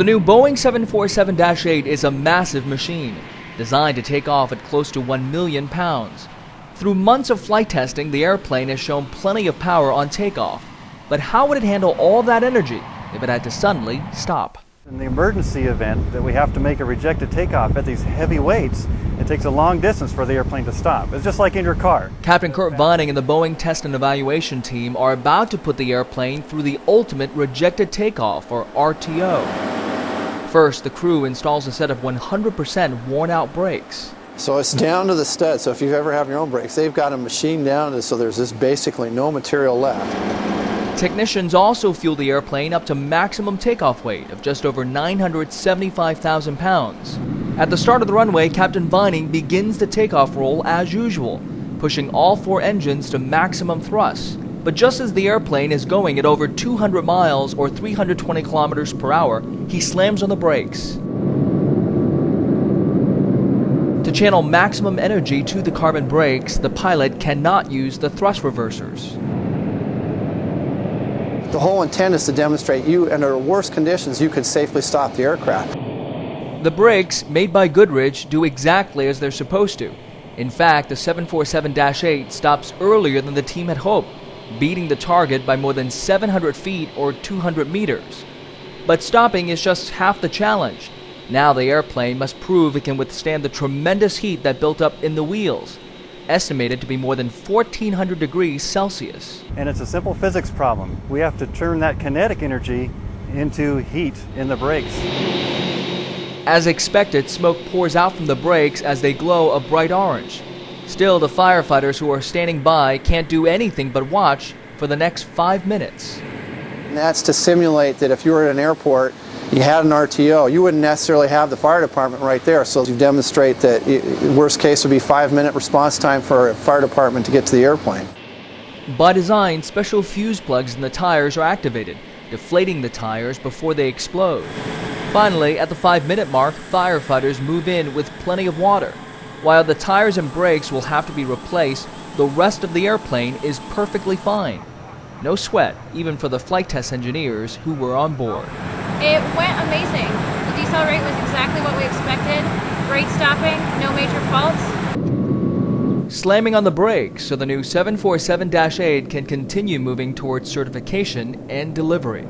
The new Boeing 747-8 is a massive machine, designed to take off at close to 1 million pounds. Through months of flight testing, the airplane has shown plenty of power on takeoff. But how would it handle all that energy if it had to suddenly stop? In the emergency event that we have to make a rejected takeoff at these heavy weights, it takes a long distance for the airplane to stop. It's just like in your car. Captain Kurt Vining and the Boeing Test and Evaluation Team are about to put the airplane through the ultimate rejected takeoff, or RTO. First, the crew installs a set of 100% worn-out brakes. So it's down to the stud. So if you've ever had your own brakes, they've got a machine down, so there's just basically no material left. Technicians also fuel the airplane up to maximum takeoff weight of just over 975,000 pounds. At the start of the runway, Captain Vining begins the takeoff roll as usual, pushing all 4 engines to maximum thrust. But just as the airplane is going at over 200 miles or 320 kilometers per hour, he slams on the brakes. To channel maximum energy to the carbon brakes, the pilot cannot use the thrust reversers. The whole intent is to demonstrate under worst conditions, you could safely stop the aircraft. The brakes, made by Goodrich, do exactly as they're supposed to. In fact, the 747-8 stops earlier than the team had hoped, beating the target by more than 700 feet or 200 meters. But stopping is just half the challenge. Now the airplane must prove it can withstand the tremendous heat that built up in the wheels, estimated to be more than 1,400 degrees Celsius. And it's a simple physics problem. We have to turn that kinetic energy into heat in the brakes. As expected, smoke pours out from the brakes as they glow a bright orange. Still, the firefighters who are standing by can't do anything but watch for the next 5 minutes. And that's to simulate that if you were at an airport, you had an RTO, you wouldn't necessarily have the fire department right there. So you demonstrate that worst case would be 5-minute response time for a fire department to get to the airplane. By design, special fuse plugs in the tires are activated, deflating the tires before they explode. Finally, at the 5-minute mark, firefighters move in with plenty of water. While the tires and brakes will have to be replaced, the rest of the airplane is perfectly fine. No sweat, even for the flight test engineers who were on board. It went amazing. The decel rate was exactly what we expected. Great stopping, no major faults. Slamming on the brakes so the new 747-8 can continue moving towards certification and delivery.